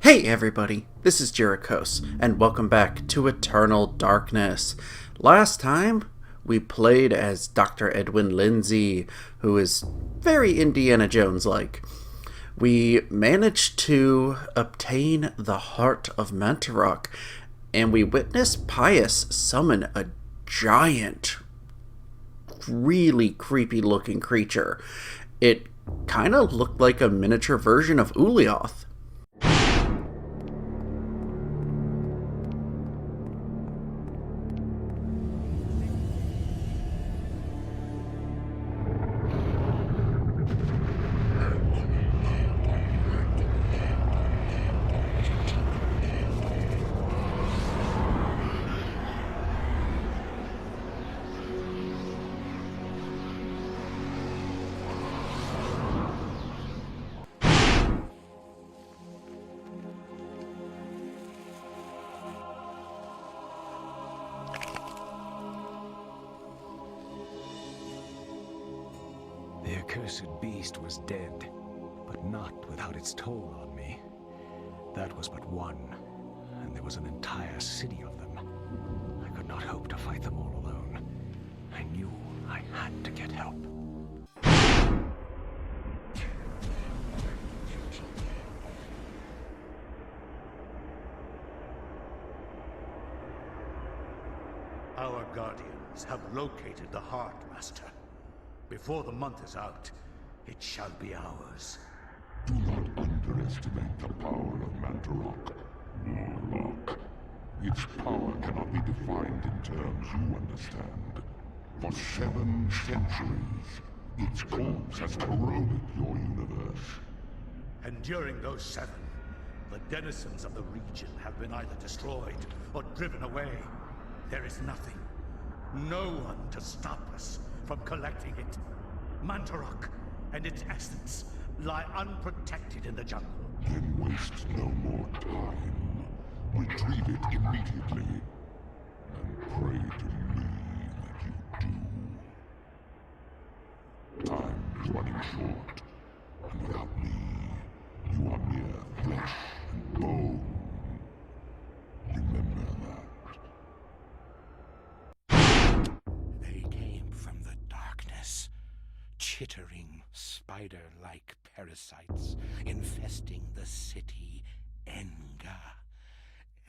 Hey everybody, this is Jerichos, and welcome back to Eternal Darkness. Last time, we played as Dr. Edwin Lindsay, who is very Indiana Jones-like. We managed to obtain the Heart of Mantarok, and we witnessed Pius summon a giant, really creepy-looking creature. It kind of looked like a miniature version of Ulioth. The accursed beast was dead, but not without its toll on me. That was but one, and there was an entire city of them. I could not hope to fight them all alone. I knew I had to get help. Our guardians have located the heart, Master. Before the month is out, it shall be ours. Do not underestimate the power of Mantarok, Warlock. Its power cannot be defined in terms you understand. For 7 centuries, its corpse has corroded your universe. And during those 7, the denizens of the region have been either destroyed or driven away. There is nothing, no one to stop us from collecting it. Mantarok and its essence lie unprotected in the jungle. Then waste no more time. Retrieve it immediately. And pray to me that you do. Time is running short. And without me, you are mere flesh and bone. Remember that. They came from the darkness, chittering spider-like parasites infesting the city Enga.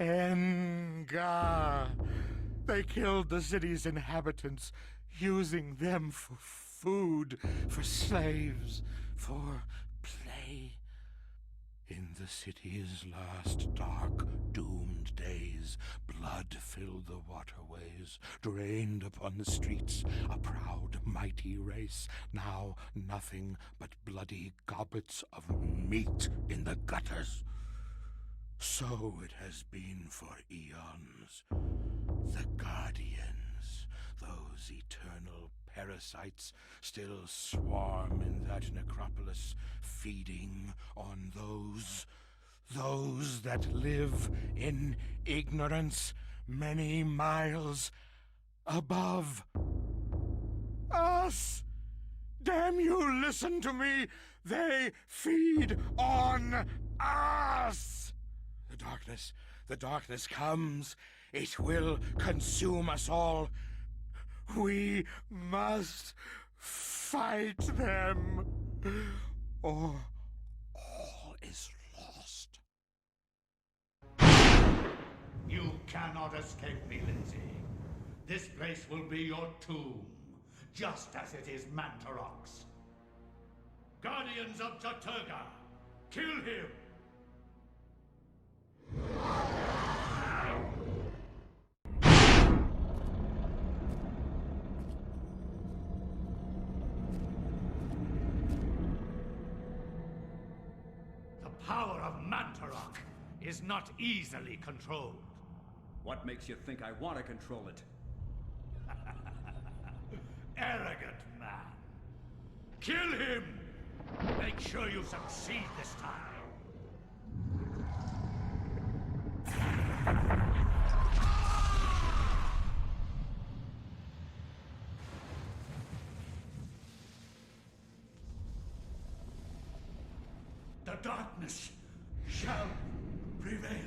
Enga! They killed the city's inhabitants, using them for food, for slaves, for play. In the city's last dark, doomed days, blood filled the waterways, drained upon the streets, a proud, mighty race, now nothing but bloody goblets of meat in the gutters. So it has been for eons. The Guardians, those eternal parasites, still swarm in that necropolis, feeding on those that live in ignorance many miles above us. Damn you, listen to me! They feed on us! The darkness comes. It will consume us all. We must fight them, or all is lost. You cannot escape me, Lindsay. This place will be your tomb, just as it is Mantarok's. Guardians of Chattur'gha, kill him! The power of Mantarok is not easily controlled. What makes you think I want to control it? Arrogant man. Kill him! Make sure you succeed this time. The darkness shall prevail.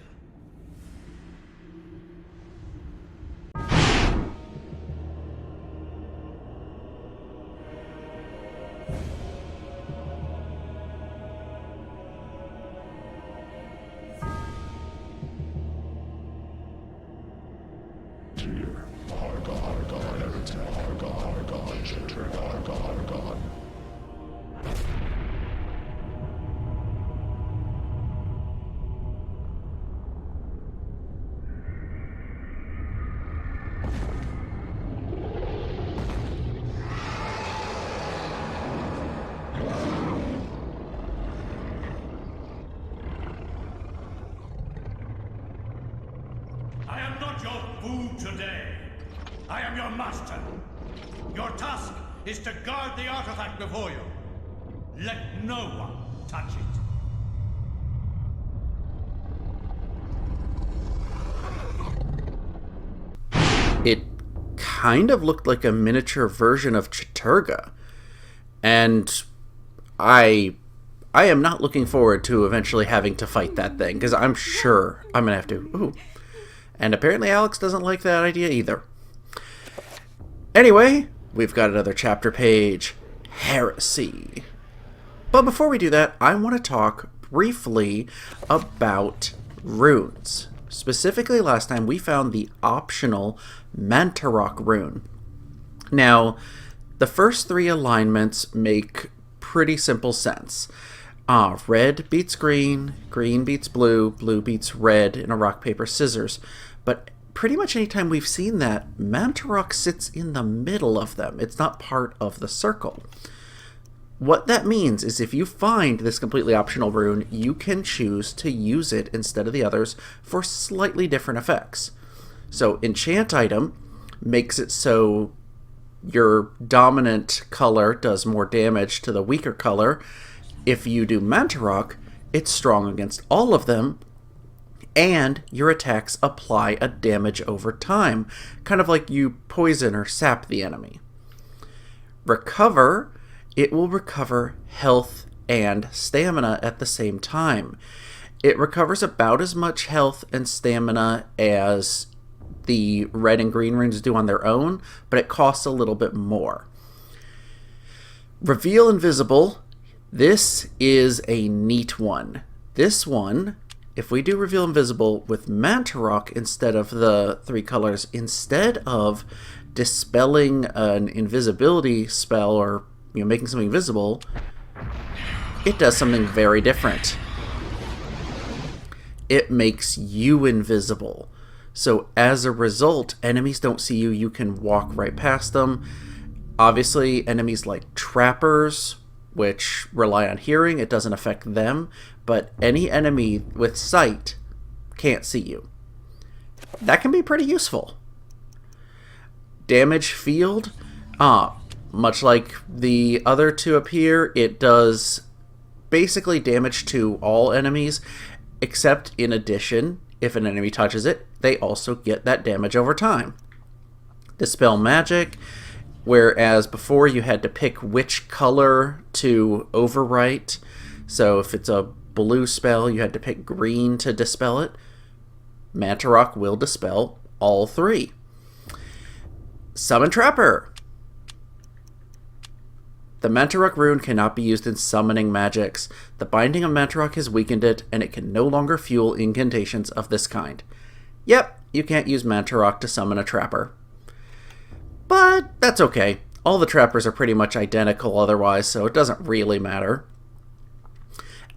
I am not your food today. I am your master. Your task is to guard the artifact before you. Let no one touch it. It kind of looked like a miniature version of Chattur'gha. And I am not looking forward to eventually having to fight that thing, because I'm sure I'm going to have to. Ooh. And apparently Alex doesn't like that idea either. Anyway, we've got another chapter page. Heresy. But before we do that, I want to talk briefly about runes. Specifically, last time we found the optional Manta rune. Now, the first three alignments make pretty simple sense. Red beats green, green beats blue, blue beats red in a rock, paper, scissors. But pretty much anytime we've seen that, Manta sits in the middle of them. It's not part of the circle. What that means is if you find this completely optional rune, you can choose to use it instead of the others for slightly different effects. So enchant item makes it so your dominant color does more damage to the weaker color. If you do Manta, it's strong against all of them, and your attacks apply a damage over time, kind of like you poison or sap the enemy. Recover, it will recover health and stamina at the same time. It recovers about as much health and stamina as the red and green runes do on their own, but it costs a little bit more. Reveal Invisible, this is a neat one. This one, if we do Reveal Invisible with Manta instead of the three colors, instead of dispelling an invisibility spell or making something visible, it does something very different. It makes you invisible. So as a result, enemies don't see you. You can walk right past them. Obviously, enemies like trappers, which rely on hearing, it doesn't affect them. But any enemy with sight can't see you. That can be pretty useful. Damage field, much like the other two up here, it does basically damage to all enemies, except in addition, if an enemy touches it, they also get that damage over time. Dispel Magic, whereas before you had to pick which color to overwrite, so if it's a blue spell, you had to pick green to dispel it. Manta will dispel all three. Summon Trapper. The Manta rune cannot be used in summoning magics. The binding of Manta has weakened it, and it can no longer fuel incantations of this kind. Yep, you can't use Manta to summon a Trapper. But that's okay. All the Trappers are pretty much identical otherwise, so it doesn't really matter.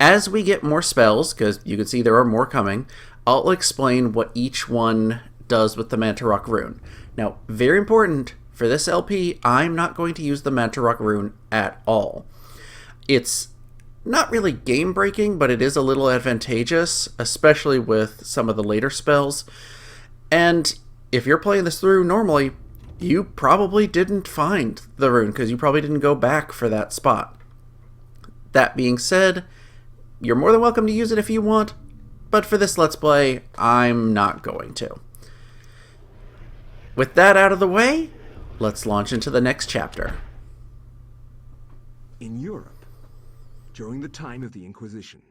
As we get more spells, because you can see there are more coming, I'll explain what each one does with the Manta rune. Now, very important, for this LP, I'm not going to use the Manta rune at all. It's not really game-breaking, but it is a little advantageous, especially with some of the later spells. And if you're playing this through normally, you probably didn't find the rune, because you probably didn't go back for that spot. That being said, you're more than welcome to use it if you want, but for this Let's Play, I'm not going to. With that out of the way, let's launch into the next chapter. In Europe, during the time of the Inquisition,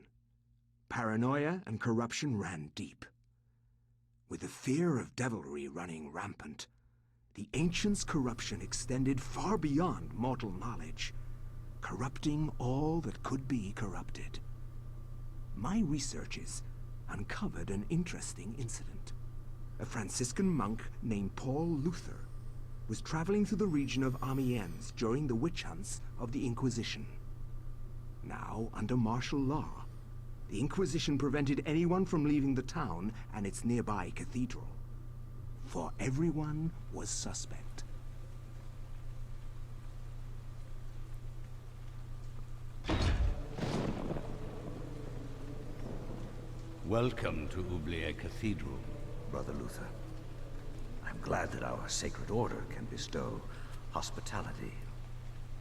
Paranoia and corruption ran deep. With the fear of devilry running rampant, the ancients' corruption extended far beyond mortal knowledge, corrupting all that could be corrupted. My researches uncovered an interesting incident. A Franciscan monk named Paul Luther was traveling through the region of Amiens during the witch hunts of the Inquisition. Now, under martial law, the Inquisition prevented anyone from leaving the town and its nearby cathedral, for everyone was suspect. Welcome to Oubliette Cathedral, Brother Luther. I'm glad that our sacred order can bestow hospitality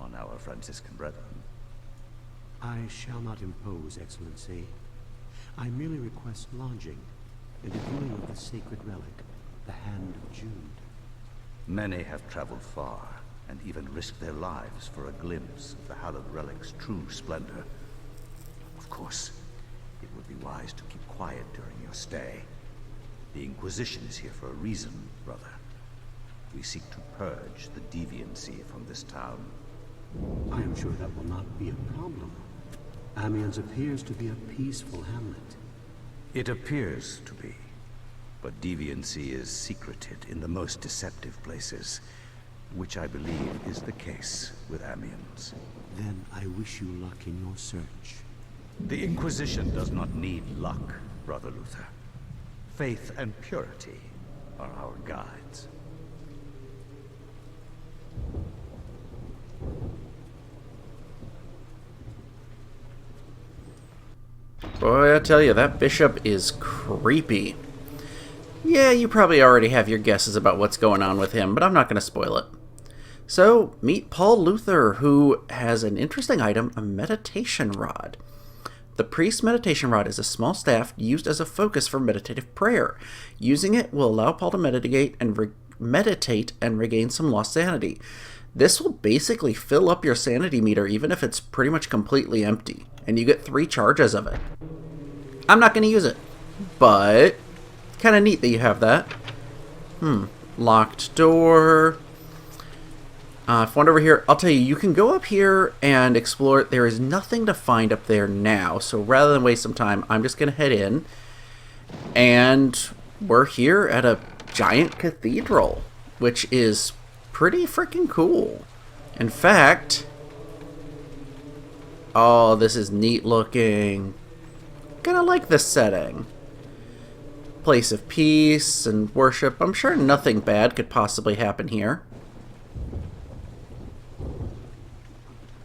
on our Franciscan brethren. I shall not impose, Excellency. I merely request lodging and a viewing of the sacred relic, the Hand of Jude. Many have traveled far, and even risked their lives for a glimpse of the hallowed relic's true splendor. Of course, it would be wise to keep quiet during your stay. The Inquisition is here for a reason, brother. We seek to purge the deviancy from this town. I am sure that will not be a problem. Amiens appears to be a peaceful hamlet. It appears to be, but deviancy is secreted in the most deceptive places, which I believe is the case with Amiens. Then I wish you luck in your search. The Inquisition does not need luck, Brother Luther. Faith and purity are our guides. Boy, I tell you, that bishop is creepy. Yeah, you probably already have your guesses about what's going on with him, but I'm not going to spoil it. So, meet Paul Luther, who has an interesting item, a meditation rod. The priest's meditation rod is a small staff used as a focus for meditative prayer. Using it will allow Paul to meditate and regain some lost sanity. This will basically fill up your sanity meter even if it's pretty much completely empty, and you get 3 charges of it. I'm not going to use it, but kind of neat that you have that. Locked door. If one over here, I'll tell you, you can go up here and explore. There is nothing to find up there now, so rather than waste some time, I'm just going to head in. And we're here at a giant cathedral, which is pretty freaking cool. In fact, oh, this is neat looking. Kinda like this setting. Place of peace and worship. I'm sure nothing bad could possibly happen here.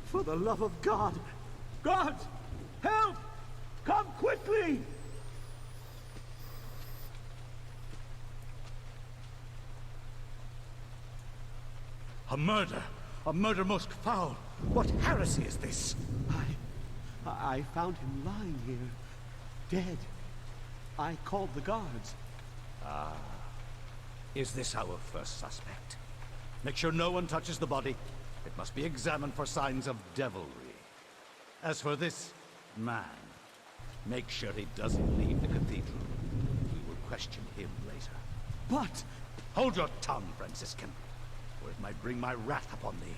For the love of God! God! Help! Come quickly! A murder! A murder most foul! What heresy is this? I found him lying here, dead. I called the guards. Is this our first suspect? Make sure no one touches the body. It must be examined for signs of devilry. As for this man, make sure he doesn't leave the cathedral. We will question him later. But... Hold your tongue, Franciscan, or it might bring my wrath upon thee.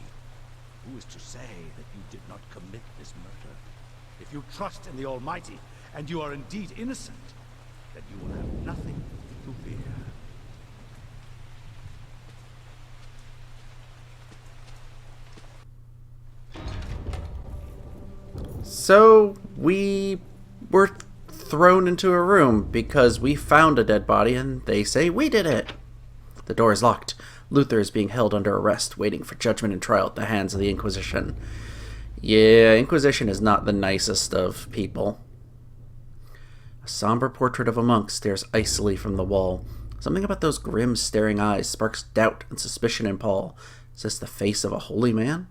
Who is to say that you did not commit this murder? If you trust in the Almighty, and you are indeed innocent, then you will have nothing to fear. So, we were thrown into a room because we found a dead body and they say we did it. The door is locked. Luther is being held under arrest, waiting for judgment and trial at the hands of the Inquisition. Yeah, Inquisition is not the nicest of people. A somber portrait of a monk stares icily from the wall. Something about those grim, staring eyes sparks doubt and suspicion in Paul. Is this the face of a holy man?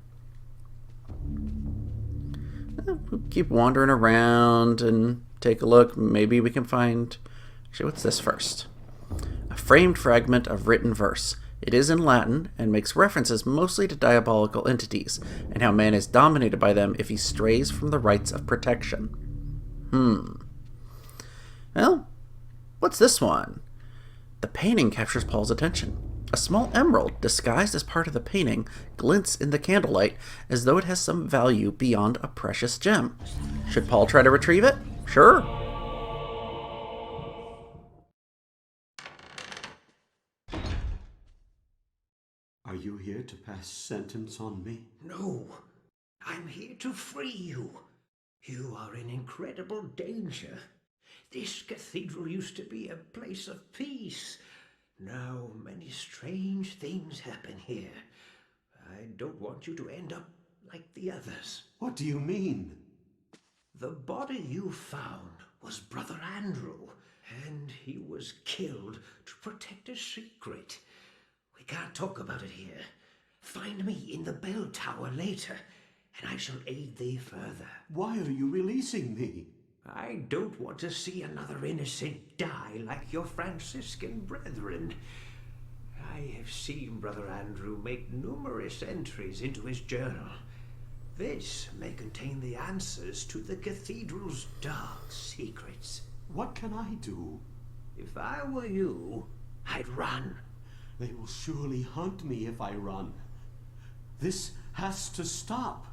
We'll keep wandering around and take a look. Maybe we can find... Actually, what's this first? A framed fragment of written verse. It is in Latin and makes references mostly to diabolical entities and how man is dominated by them if he strays from the rights of protection. Well, what's this one? The painting captures Paul's attention. A small emerald, disguised as part of the painting, glints in the candlelight as though it has some value beyond a precious gem. Should Paul try to retrieve it? Sure. Are you here to pass sentence on me? No, I'm here to free you. You are in incredible danger. This cathedral used to be a place of peace. Now many strange things happen here. I don't want you to end up like the others. What do you mean? The body you found was Brother Andrew, and he was killed to protect a secret. We can't talk about it here. Find me in the bell tower later, and I shall aid thee further. Why are you releasing me? I don't want to see another innocent die like your Franciscan brethren. I have seen Brother Andrew make numerous entries into his journal. This may contain the answers to the cathedral's dark secrets. What can I do? If I were you, I'd run. They will surely hunt me if I run. This has to stop.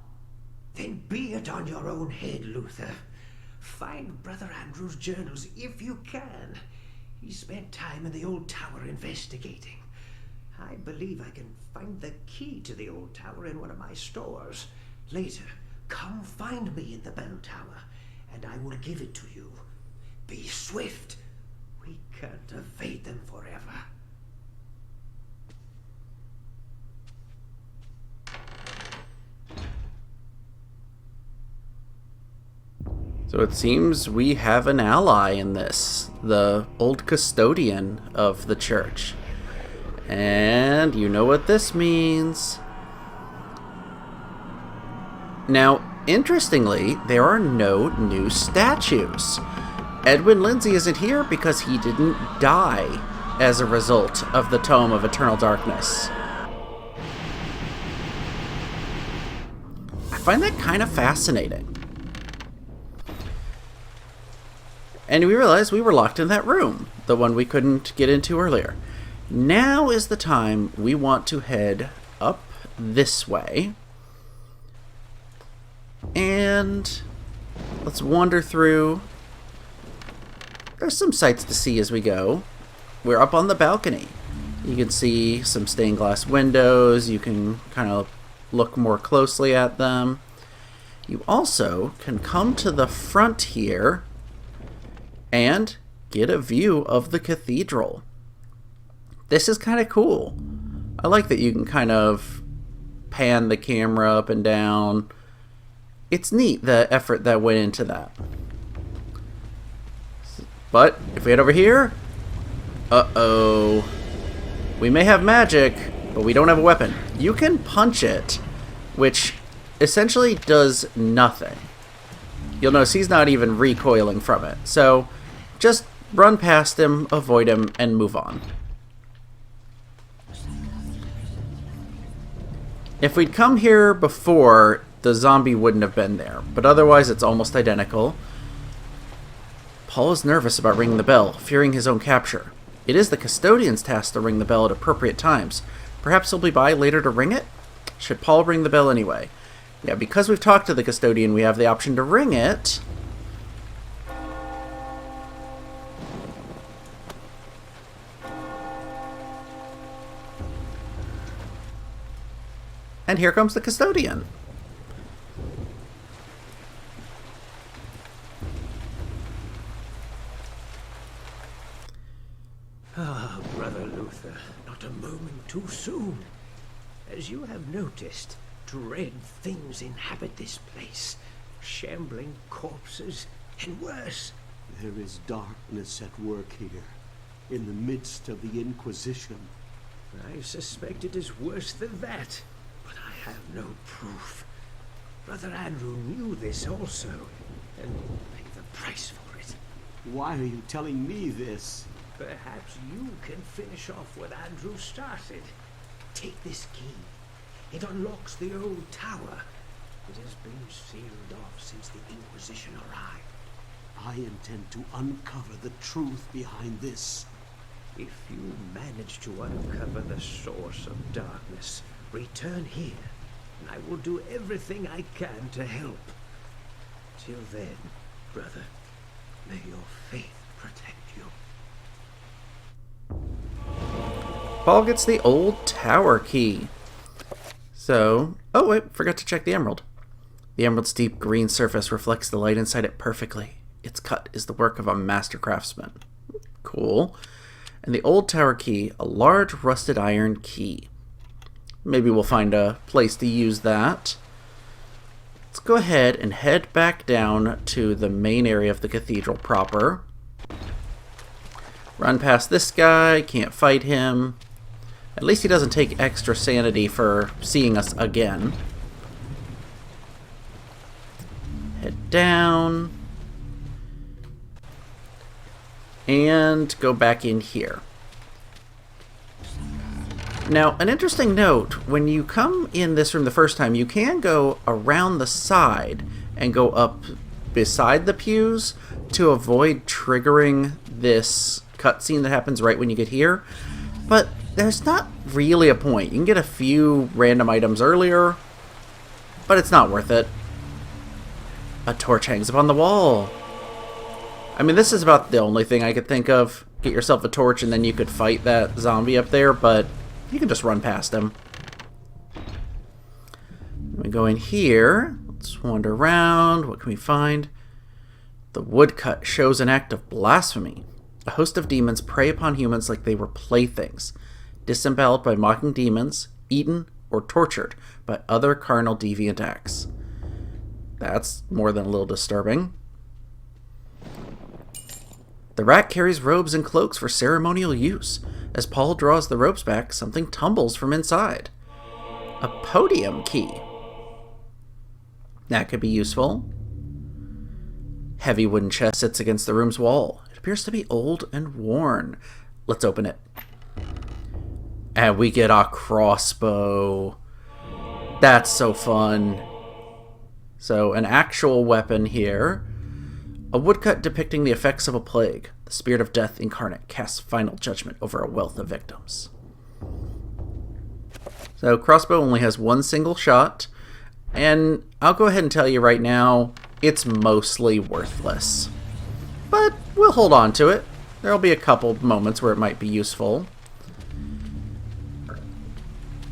Then be it on your own head, Luther. Find Brother Andrew's journals if you can. He spent time in the old tower investigating. I believe I can find the key to the old tower in one of my stores. Later, come find me in the bell tower, and I will give it to you. Be swift. We can't evade them forever. So it seems we have an ally in this, the old custodian of the church. And you know what this means. Now, interestingly, there are no new statues. Edwin Lindsay isn't here because he didn't die as a result of the Tome of Eternal Darkness. I find that kind of fascinating. And we realized we were locked in that room, the one we couldn't get into earlier. Now is the time we want to head up this way. And let's wander through. There's some sights to see as we go. We're up on the balcony. You can see some stained glass windows. You can kind of look more closely at them. You also can come to the front here and get a view of the cathedral. This is kind of cool. I like that you can kind of pan the camera up and down. It's neat, the effort that went into that. But if we head over here, uh-oh. We may have magic, but we don't have a weapon. You can punch it, which essentially does nothing. You'll notice he's not even recoiling from it. So just run past him, avoid him, and move on. If we'd come here before, the zombie wouldn't have been there, but otherwise it's almost identical. Paul is nervous about ringing the bell, fearing his own capture. It is the custodian's task to ring the bell at appropriate times. Perhaps he'll be by later to ring it? Should Paul ring the bell anyway? Yeah, because we've talked to the custodian, we have the option to ring it. And here comes the custodian. Ah, Brother Luther, not a moment too soon. As you have noticed, dread things inhabit this place. Shambling corpses, and worse. There is darkness at work here, in the midst of the Inquisition. I suspect it is worse than that, but I have no proof. Brother Andrew knew this also, and paid the price for it. Why are you telling me this? Perhaps you can finish off what Andrew started. Take this key. It unlocks the old tower. It has been sealed off since the Inquisition arrived. I intend to uncover the truth behind this. If you manage to uncover the source of darkness, return here, and I will do everything I can to help. Till then, brother, may your faith protect you. Paul gets the old tower key. So, oh wait, forgot to check the emerald. The emerald's deep green surface reflects the light inside it perfectly. Its cut is the work of a master craftsman. Cool. And the old tower key, a large rusted iron key. Maybe we'll find a place to use that. Let's go ahead and head back down to the main area of the cathedral proper. Run past this guy, can't fight him. At least he doesn't take extra sanity for seeing us again. Head down. And go back in here. Now, an interesting note, when you come in this room the first time, you can go around the side and go up beside the pews to avoid triggering this cutscene that happens right when you get here. But there's not really a point. You can get a few random items earlier, but it's not worth it. A torch hangs upon the wall. I mean, this is about the only thing I could think of. Get yourself a torch and then you could fight that zombie up there, but you can just run past him. We go in here. Let's wander around. What can we find? The woodcut shows an act of blasphemy. A host of demons prey upon humans like they were playthings, disemboweled by mocking demons, eaten, or tortured by other carnal deviant acts. That's more than a little disturbing. The rat carries robes and cloaks for ceremonial use. As Paul draws the ropes back, something tumbles from inside. A podium key. That could be useful. Heavy wooden chest sits against the room's wall. It appears to be old and worn. Let's open it. And we get a crossbow. That's so fun. So, an actual weapon here. A woodcut depicting the effects of a plague. The spirit of death incarnate casts final judgment over a wealth of victims. So, crossbow only has one single shot. And I'll go ahead and tell you right now, it's mostly worthless. But we'll hold on to it. There'll be a couple moments where it might be useful.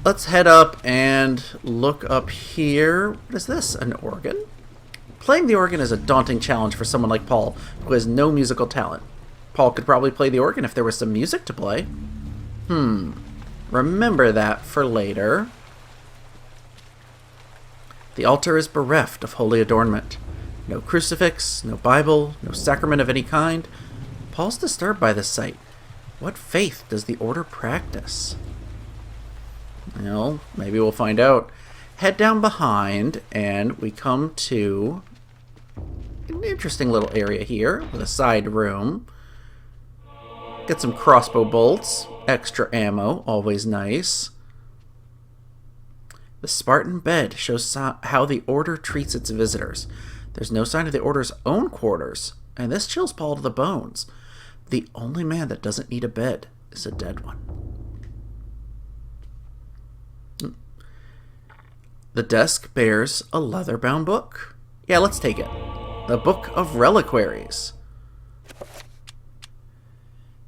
Let's head up and look up here. What is this? An organ? Playing the organ is a daunting challenge for someone like Paul, who has no musical talent. Paul could probably play the organ if there was some music to play. Remember that for later. The altar is bereft of holy adornment. No crucifix, no Bible, no sacrament of any kind. Paul's disturbed by this sight. What faith does the order practice? Well, maybe we'll find out. Head down behind, and we come to an interesting little area here with a side room. Get some crossbow bolts, extra ammo, always nice. The Spartan bed shows how the Order treats its visitors. There's no sign of the Order's own quarters, and this chills Paul to the bones. The only man that doesn't need a bed is a dead one. The desk bears a leather-bound book. Yeah, let's take it. The Book of Reliquaries.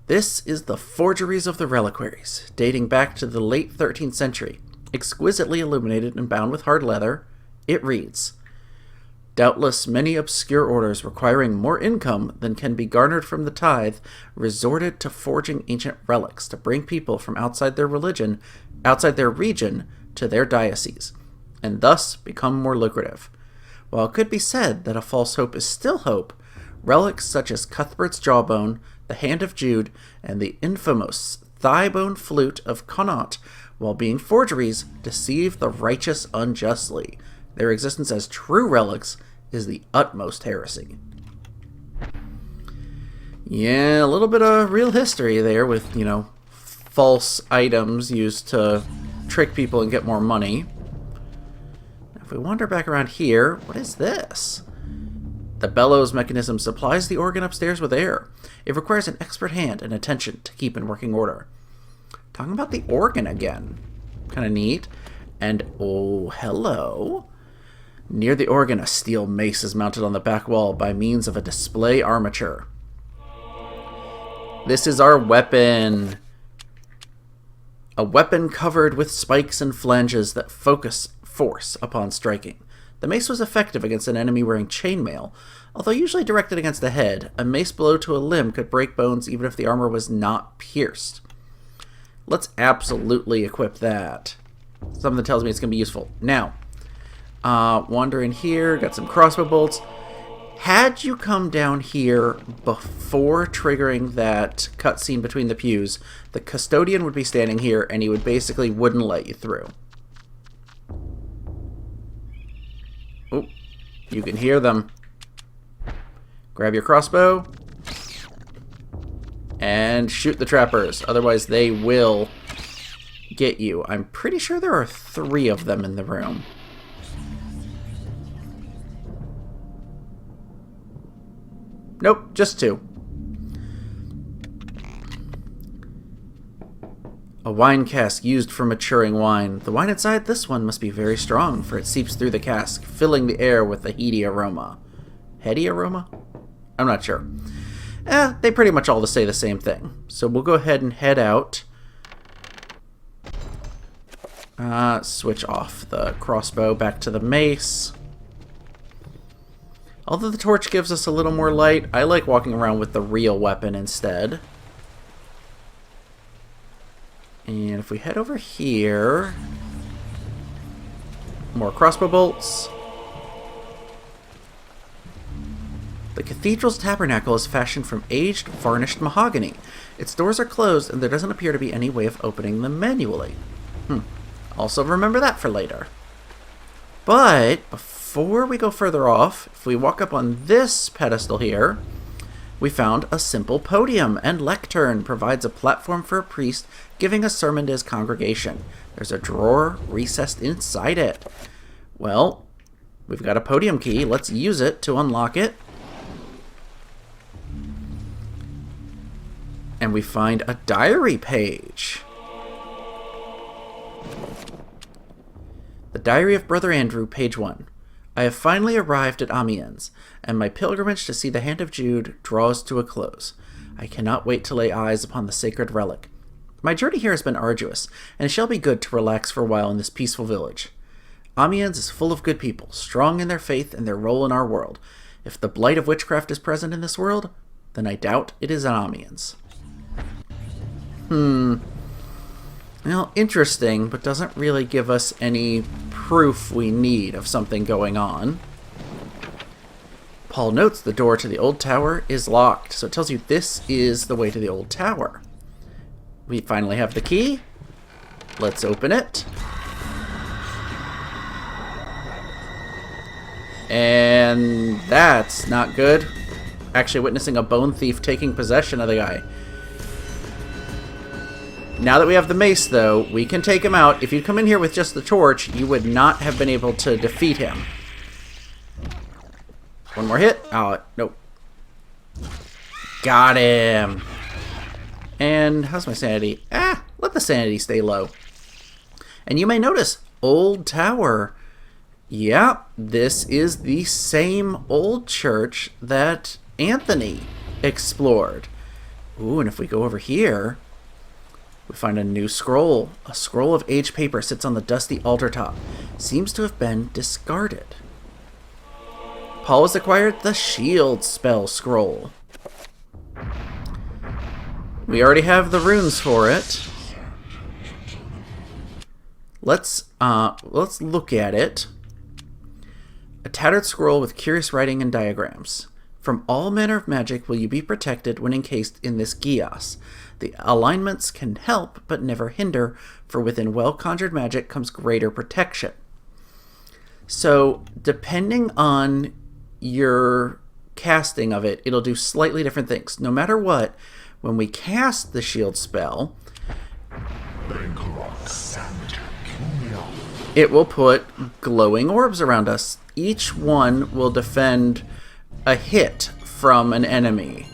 This is the Forgeries of the Reliquaries, dating back to the late 13th century. Exquisitely illuminated and bound with hard leather, it reads, "Doubtless many obscure orders requiring more income than can be garnered from the tithe resorted to forging ancient relics to bring people from outside their region to their diocese, and thus become more lucrative. While it could be said that a false hope is still hope, relics such as Cuthbert's jawbone, the hand of Jude, and the infamous thigh-bone flute of Connaught, while being forgeries, deceive the righteous unjustly. Their existence as true relics is the utmost heresy." Yeah, a little bit of real history there with, false items used to trick people and get more money. Now, if we wander back around here, what is this? The bellows mechanism supplies the organ upstairs with air. It requires an expert hand and attention to keep in working order. Talking about the organ again. Kind of neat. And, oh, hello. Near the organ, a steel mace is mounted on the back wall by means of a display armature. This is our weapon. A weapon covered with spikes and flanges that focus force upon striking. The mace was effective against an enemy wearing chainmail. Although usually directed against the head, a mace blow to a limb could break bones even if the armor was not pierced. Let's absolutely equip that. Something tells me it's going to be useful. Now, wander in here, got some crossbow bolts. Had you come down here before triggering that cutscene between the pews, the custodian would be standing here and he would basically wouldn't let you through. Oh, you can hear them. Grab your crossbow and shoot the trappers. Otherwise, they will get you. I'm pretty sure there are 3 of them in the room. Nope, just 2. A wine cask used for maturing wine. The wine inside this one must be very strong, for it seeps through the cask, filling the air with a heady aroma. Heady aroma? I'm not sure. They pretty much all say the same thing. So we'll go ahead and head out. Switch off the crossbow back to the mace. Although the torch gives us a little more light, I like walking around with the real weapon instead. And if we head over here... More crossbow bolts. The cathedral's tabernacle is fashioned from aged, varnished mahogany. Its doors are closed, and there doesn't appear to be any way of opening them manually. Also remember that for later. But before we go further off, if we walk up on this pedestal here, we found a simple podium, and lectern provides a platform for a priest giving a sermon to his congregation. There's a drawer recessed inside it. Well, we've got a podium key. Let's use it to unlock it. And we find a diary page. The Diary of Brother Andrew, page 1. I have finally arrived at Amiens, and my pilgrimage to see the Hand of Jude draws to a close. I cannot wait to lay eyes upon the sacred relic. My journey here has been arduous, and it shall be good to relax for a while in this peaceful village. Amiens is full of good people, strong in their faith and their role in our world. If the blight of witchcraft is present in this world, then I doubt it is in Amiens. Well, interesting, but doesn't really give us any proof we need of something going on. Paul notes the door to the old tower is locked, so it tells you this is the way to the old tower. We finally have the key. Let's open it. And that's not good. Actually witnessing a bone thief taking possession of the guy. Now that we have the mace, though, we can take him out. If you'd come in here with just the torch, you would not have been able to defeat him. One more hit. Oh, nope. Got him. And how's my sanity? Let the sanity stay low. And you may notice, old tower. Yeah, this is the same old church that Anthony explored. Ooh, and if we go over here... we find a new scroll. A scroll of aged paper sits on the dusty altar top. Seems to have been discarded. Paul has acquired the shield spell scroll. We already have the runes for it. Let's look at it. A tattered scroll with curious writing and diagrams. From all manner of magic will you be protected when encased in this geas. The alignments can help, but never hinder, for within well-conjured magic comes greater protection. So, depending on your casting of it, it'll do slightly different things. No matter what, when we cast the shield spell, it will put glowing orbs around us. Each one will defend a hit from an enemy.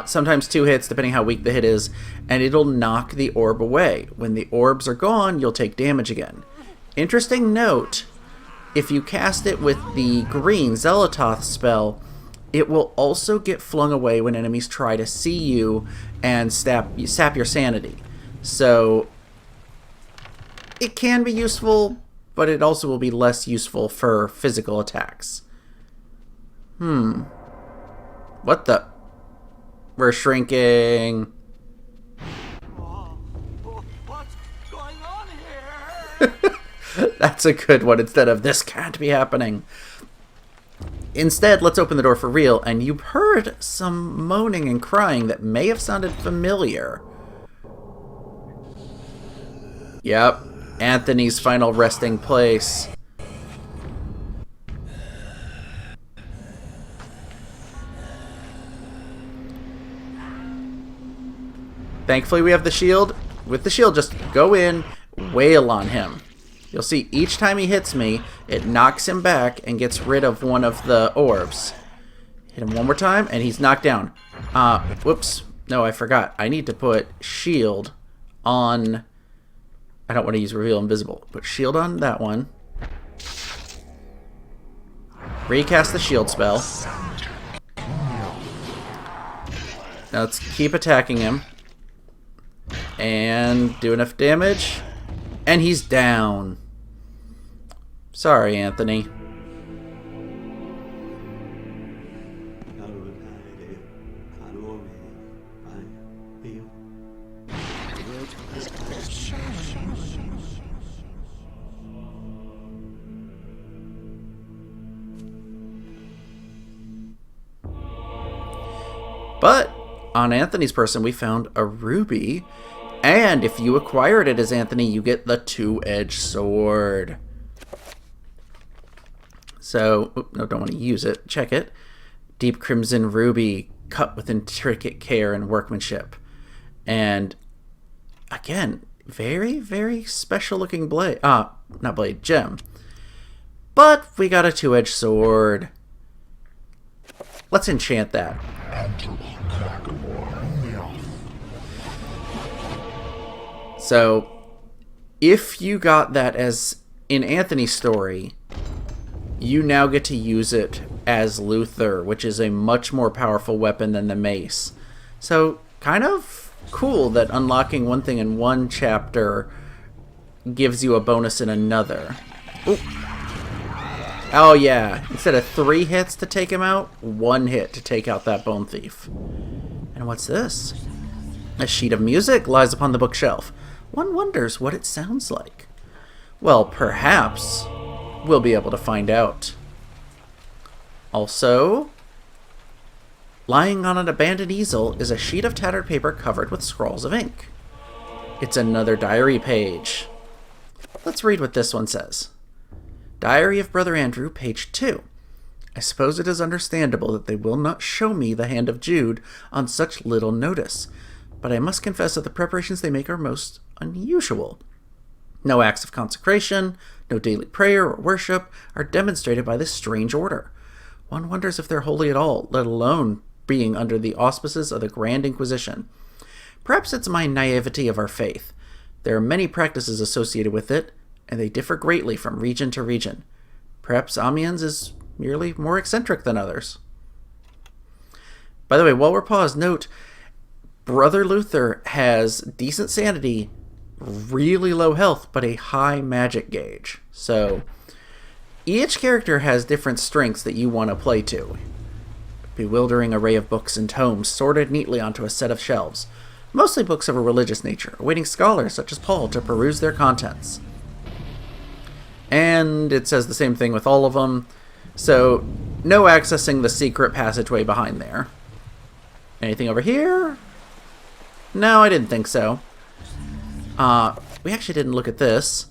Sometimes 2 hits, depending how weak the hit is, and it'll knock the orb away. When the orbs are gone, you'll take damage again. Interesting note, if you cast it with the green Xel'lotath spell, it will also get flung away when enemies try to see you and sap your sanity. So it can be useful, but it also will be less useful for physical attacks. What the? We're shrinking. What's going on here? That's a good one instead of this can't be happening. Instead, let's open the door for real, and you heard some moaning and crying that may have sounded familiar. Yep, Anthony's final resting place. Thankfully we have the shield. With the shield, just go in, wail on him. You'll see each time he hits me, it knocks him back and gets rid of one of the orbs. Hit him one more time, and he's knocked down. Whoops. No, I forgot. I need to put shield on... I don't want to use reveal invisible. Put shield on that one. Recast the shield spell. Now let's keep attacking him. And do enough damage. And he's down. Sorry, Anthony. But on Anthony's person, we found a ruby. And if you acquired it as Anthony, you get the 2-edged sword. So, no, don't want to use it. Check it. Deep crimson ruby, cut with intricate care and workmanship. And, again, very, very special looking blade. Not blade, gem. But we got a 2-edged sword. Let's enchant that. So, if you got that as in Anthony's story, you now get to use it as Luther, which is a much more powerful weapon than the Mace. So, kind of cool that unlocking one thing in one chapter gives you a bonus in another. Ooh. Oh yeah, instead of 3 hits to take him out, 1 hit to take out that bone thief. And what's this? A sheet of music lies upon the bookshelf. One wonders what it sounds like. Well, perhaps we'll be able to find out. Also, lying on an abandoned easel is a sheet of tattered paper covered with scrawls of ink. It's another diary page. Let's read what this one says. Diary of Brother Andrew, page 2. I suppose it is understandable that they will not show me the hand of Jude on such little notice, but I must confess that the preparations they make are most unusual. No acts of consecration, no daily prayer or worship are demonstrated by this strange order. One wonders if they're holy at all, let alone being under the auspices of the Grand Inquisition. Perhaps it's my naivety of our faith. There are many practices associated with it, and they differ greatly from region to region. Perhaps Amiens is merely more eccentric than others. By the way, while we're paused, note, Brother Luther has decent sanity, really low health, but a high magic gauge. So, each character has different strengths that you want to play to. Bewildering array of books and tomes sorted neatly onto a set of shelves, mostly books of a religious nature, awaiting scholars such as Paul to peruse their contents. And it says the same thing with all of them, so no accessing the secret passageway behind there. Anything over here? No, I didn't think so. We actually didn't look at this.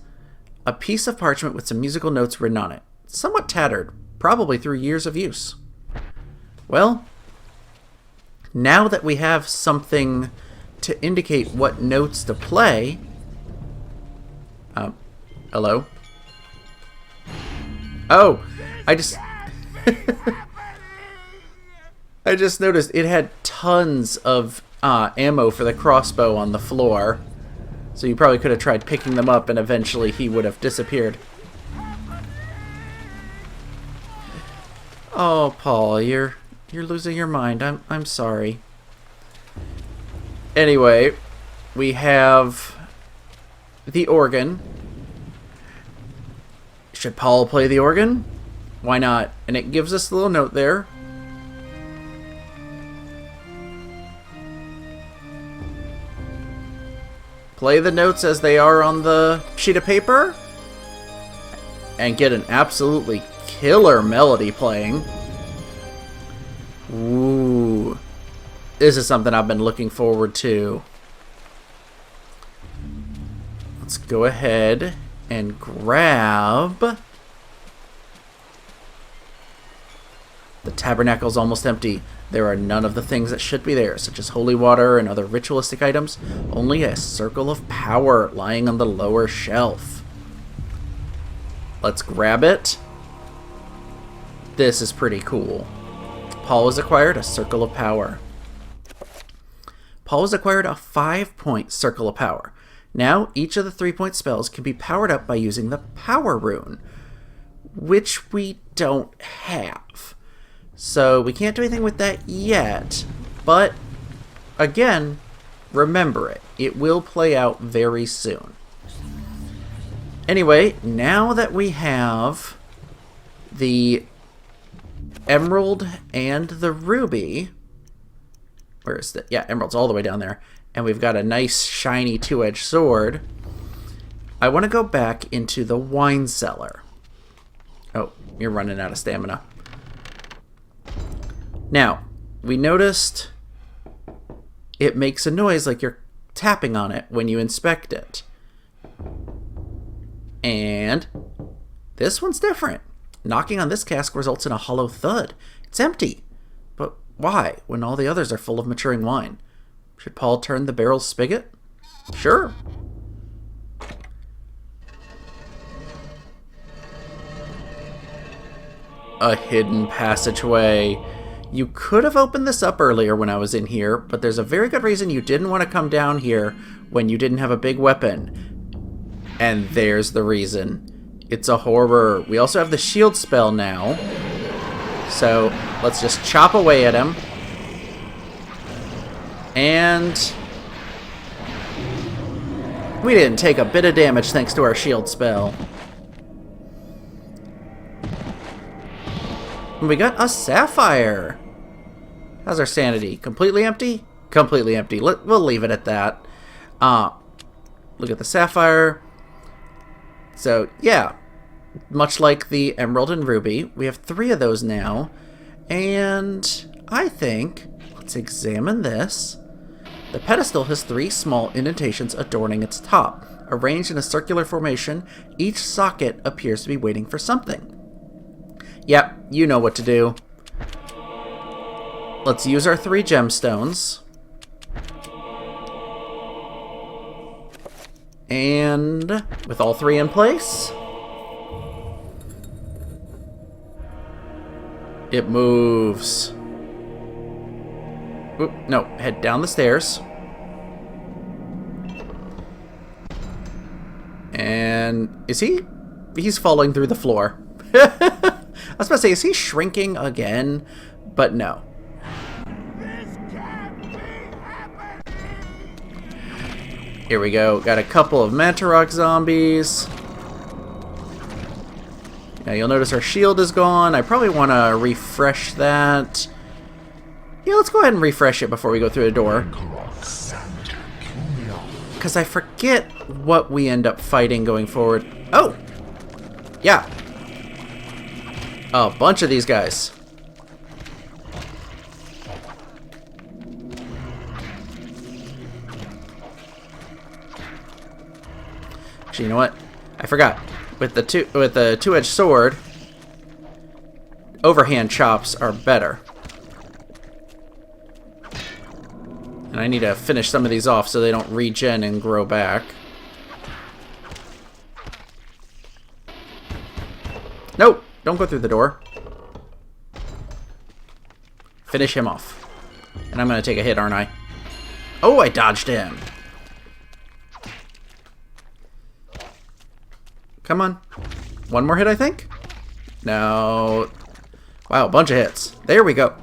A piece of parchment with some musical notes written on it. Somewhat tattered, probably through years of use. Well, now that we have something to indicate what notes to play... hello? Oh, I just... I just noticed it had tons of ammo for the crossbow on the floor. So you probably could have tried picking them up and eventually he would have disappeared. Oh, Paul, you're losing your mind. I'm sorry. Anyway, we have the organ. Should Paul play the organ? Why not? And it gives us a little note there. Play the notes as they are on the sheet of paper. And get an absolutely killer melody playing. Ooh. This is something I've been looking forward to. Let's go ahead and grab... The tabernacle's almost empty. There are none of the things that should be there, such as holy water and other ritualistic items. Only a circle of power lying on the lower shelf. Let's grab it. This is pretty cool. Paul has acquired a circle of power. Paul has acquired a 5-point circle of power. Now, each of the 3-point spells can be powered up by using the power rune, which we don't have. So we can't do anything with that yet, but again, remember it. It will play out very soon. Anyway, now that we have the emerald and the ruby, where is it? Yeah, emerald's all the way down there, and we've got a nice shiny 2-edged sword, I want to go back into the wine cellar. Oh, you're running out of stamina. Now, we noticed it makes a noise like you're tapping on it when you inspect it. And this one's different. Knocking on this cask results in a hollow thud. It's empty. But why, when all the others are full of maturing wine? Should Paul turn the barrel's spigot? Sure. A hidden passageway. You could have opened this up earlier when I was in here, but there's a very good reason you didn't want to come down here when you didn't have a big weapon. And there's the reason. It's a horror. We also have the shield spell now. So let's just chop away at him. And we didn't take a bit of damage thanks to our shield spell. We got a sapphire. How's our sanity? Completely empty? Completely empty. We'll leave it at that. Look at the sapphire. So, yeah. Much like the emerald and ruby, we have 3 of those now. And I think, let's examine this. The pedestal has 3 small indentations adorning its top. Arranged in a circular formation, each socket appears to be waiting for something. Yep, you know what to do. Let's use our 3 gemstones. And with all 3 in place, it moves. Oop, no, head down the stairs. And is he? He's falling through the floor. I was about to say, is he shrinking again? But no. Here we go. Got a couple of Manta zombies. Now you'll notice our shield is gone. I probably want to refresh that. Yeah, let's go ahead and refresh it before we go through the door. Because I forget what we end up fighting going forward. Oh! Yeah. A bunch of these guys. Actually, you know what? I forgot. With the 2-edged sword, overhand chops are better. And I need to finish some of these off so they don't regen and grow back. Nope! Don't go through the door. Finish him off. And I'm going to take a hit, aren't I? Oh, I dodged him. Come on. One more hit, I think? No. Wow, a bunch of hits. There we go.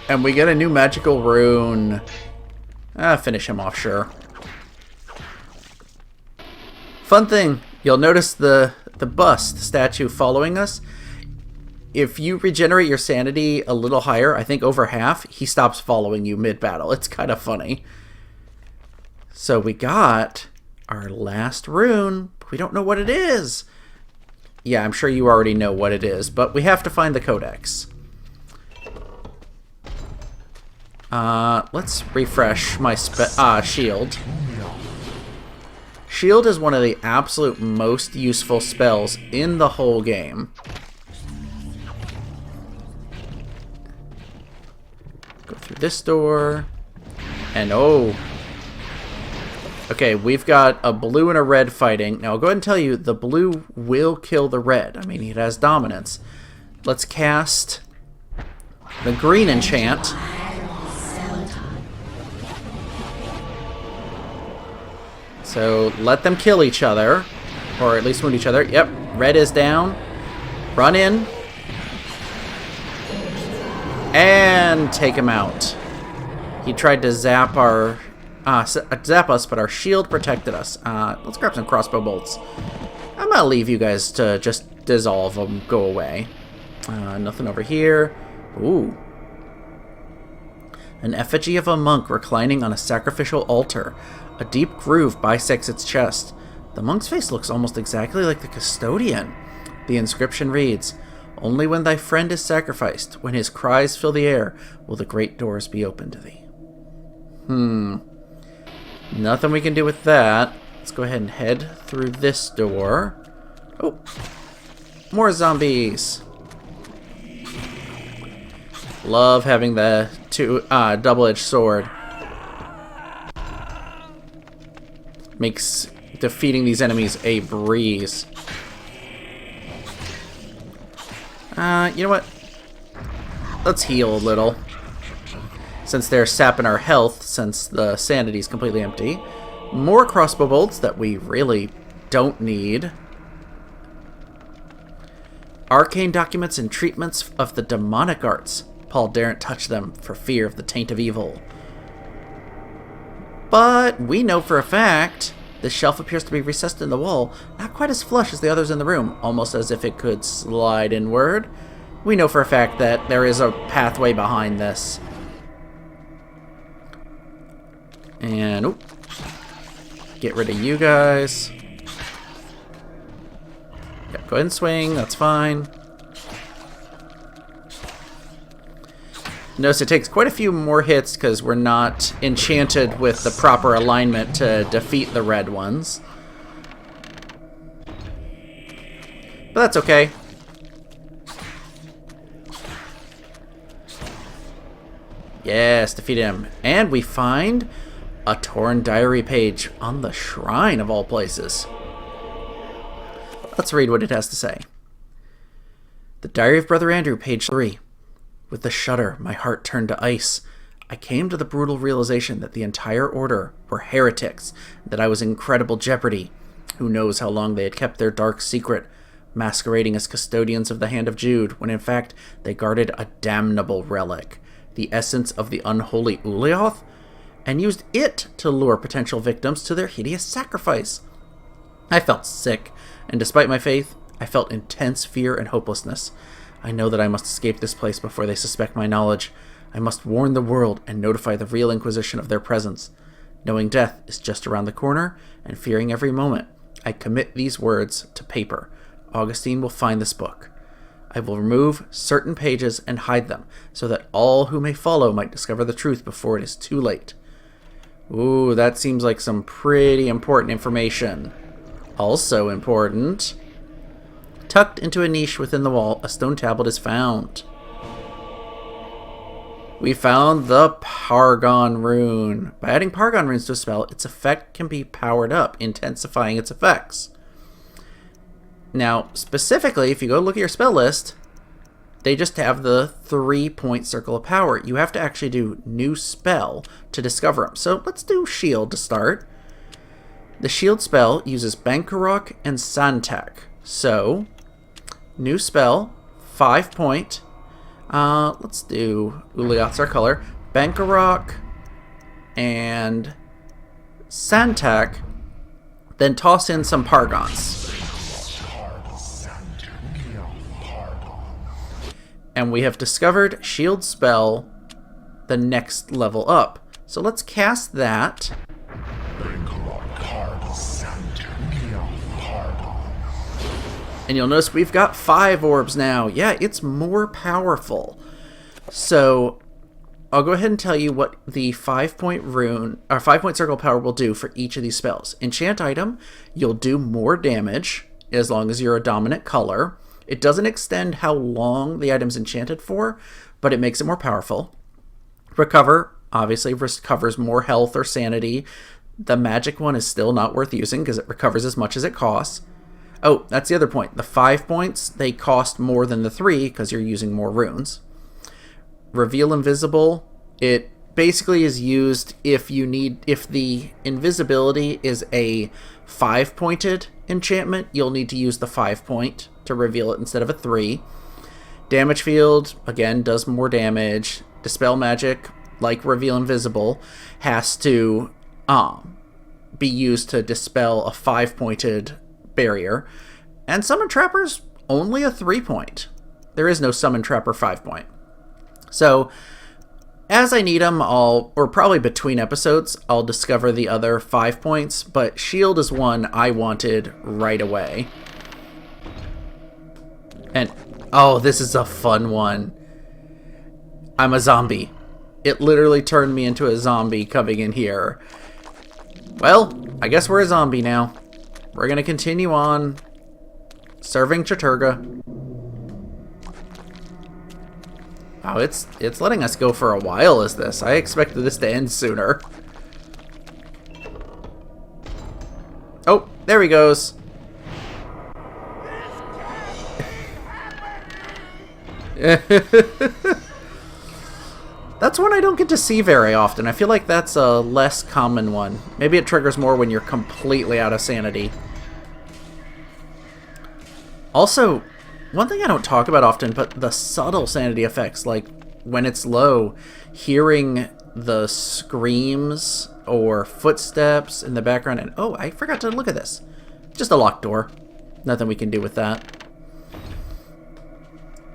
And we get a new magical rune. Finish him off, sure. Fun thing, you'll notice the bust, the statue following us. If you regenerate your sanity a little higher, I think over half, he stops following you mid-battle. It's kind of funny. So we got our last rune. We don't know what it is. Yeah, I'm sure you already know what it is, but we have to find the codex. Let's refresh my shield. Shield is one of the absolute most useful spells in the whole game. Go through this door. And oh. Okay, we've got a blue and a red fighting. Now, I'll go ahead and tell you, the blue will kill the red. I mean, it has dominance. Let's cast the green enchant. So, let them kill each other. Or at least wound each other. Yep, red is down. Run in. And take him out. He tried to zap our... zap us, but our shield protected us. Let's grab some crossbow bolts. I'm gonna leave you guys to just dissolve them, go away. Nothing over here. Ooh. An effigy of a monk reclining on a sacrificial altar. A deep groove bisects its chest. The monk's face looks almost exactly like the custodian. The inscription reads, "Only when thy friend is sacrificed, when his cries fill the air, will the great doors be opened to thee." Nothing we can do with that. Let's go ahead and head through this door. Oh, more zombies. Love having the double-edged sword. Makes defeating these enemies a breeze. You know what? Let's heal a little. Since they're sapping our health, since the sanity's completely empty. More crossbow bolts that we really don't need. Arcane documents and treatments of the demonic arts. Paul daren't touch them for fear of the taint of evil. But we know for a fact this shelf appears to be recessed in the wall, not quite as flush as the others in the room, almost as if it could slide inward. We know for a fact that there is a pathway behind this. And, oop. Get rid of you guys. Yep, go ahead and swing, that's fine. Notice it takes quite a few more hits because we're not enchanted with the proper alignment to defeat the red ones. But that's okay. Yes, defeat him. And we find a torn diary page on the shrine of all places. Let's read what it has to say. The Diary of Brother Andrew, page 3. With a shudder, my heart turned to ice. I came to the brutal realization that the entire order were heretics, that I was in incredible jeopardy. Who knows how long they had kept their dark secret, masquerading as custodians of the Hand of Jude, when in fact they guarded a damnable relic, the essence of the unholy Xel'lotath, and used it to lure potential victims to their hideous sacrifice. I felt sick, and despite my faith, I felt intense fear and hopelessness. I know that I must escape this place before they suspect my knowledge. I must warn the world and notify the real Inquisition of their presence. Knowing death is just around the corner, and fearing every moment, I commit these words to paper. Augustine will find this book. I will remove certain pages and hide them, so that all who may follow might discover the truth before it is too late. Ooh, that seems like some pretty important information. Also important... Tucked into a niche within the wall, a stone tablet is found. We found the Paragon Rune. By adding Paragon runes to a spell, its effect can be powered up, intensifying its effects. Now, specifically, if you go look at your spell list, they just have the 3-point circle of power. You have to actually do new spell to discover them. So let's do shield to start. The shield spell uses Bankarok and Santak. So, new spell, 5-point. Let's do Uliath's our color. Bankarok and Santak. Then toss in some Pargons. And we have discovered shield spell the next level up. So let's cast that. And you'll notice we've got 5 orbs now. Yeah, it's more powerful. So I'll go ahead and tell you what the 5-point rune, or 5-point circle power will do for each of these spells. Enchant item, you'll do more damage as long as you're a dominant color. It doesn't extend how long the item's enchanted for, but it makes it more powerful. Recover, obviously recovers more health or sanity. The magic one is still not worth using because it recovers as much as it costs. Oh, that's the other point. The 5 points, they cost more than the 3 because you're using more runes. Reveal invisible, it basically is used if the invisibility is a 5-pointed enchantment, you'll need to use the 5-point to reveal it instead of a 3. Damage field, again, does more damage. Dispel Magic, like Reveal Invisible, has to be used to dispel a 5-pointed barrier. And Summon Trapper's only a 3-point. There is no Summon Trapper 5-point. So, as I need them, or probably between episodes, I'll discover the other 5 points, but Shield is one I wanted right away. And, oh, this is a fun one. I'm a zombie. It literally turned me into a zombie coming in here. Well, I guess we're a zombie now. We're going to continue on serving Chattur'gha. Wow, it's letting us go for a while, is this? I expected this to end sooner. Oh, there he goes. That's one I don't get to see very often. I feel like that's a less common one. Maybe it triggers more when you're completely out of sanity. Also, one thing I don't talk about often, but the subtle sanity effects, like when it's low, hearing the screams or footsteps in the background, and oh, I forgot to look at this. Just a locked door. Nothing we can do with that.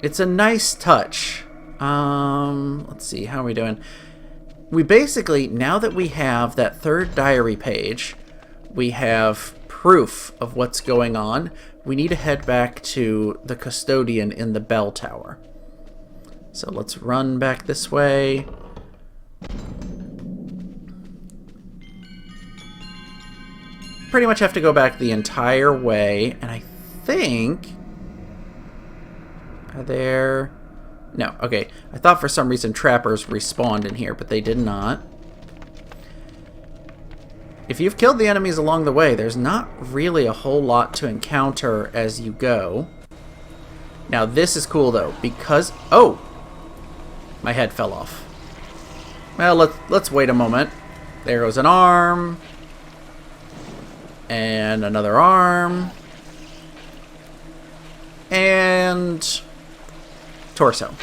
It's a nice touch. Let's see, how are we doing? We basically, now that we have that 3rd diary page, we have proof of what's going on. We need to head back to the custodian in the bell tower. So let's run back this way. Pretty much have to go back the entire way, and I think... Are there... No, okay. I thought for some reason trappers respawned in here, but they did not. If you've killed the enemies along the way, there's not really a whole lot to encounter as you go. Now this is cool though, because... Oh! My head fell off. Well, let's wait a moment. There goes an arm. And another arm. And... torso.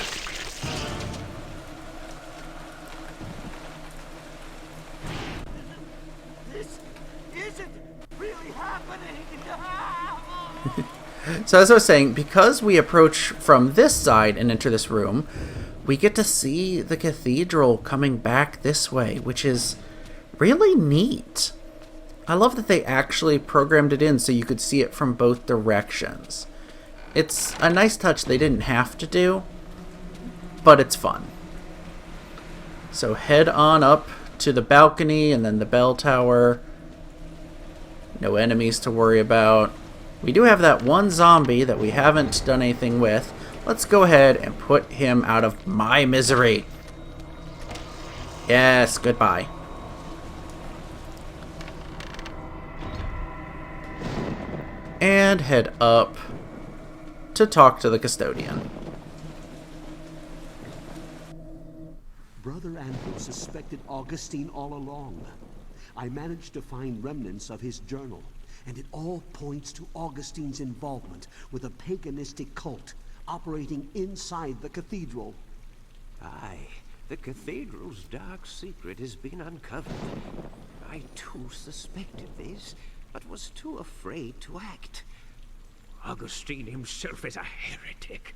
So as I was saying, because we approach from this side and enter this room, we get to see the cathedral coming back this way, which is really neat. I love that they actually programmed it in so you could see it from both directions. It's a nice touch they didn't have to do, but it's fun. So head on up to the balcony and then the bell tower. No enemies to worry about. We do have that one zombie that we haven't done anything with. Let's go ahead and put him out of my misery. Yes, goodbye. And head up to talk to the custodian. Brother Andrew suspected Augustine all along. I managed to find remnants of his journal, and it all points to Augustine's involvement with a paganistic cult operating inside the cathedral. Aye, the cathedral's dark secret has been uncovered. I too suspected this, but was too afraid to act. Augustine himself is a heretic.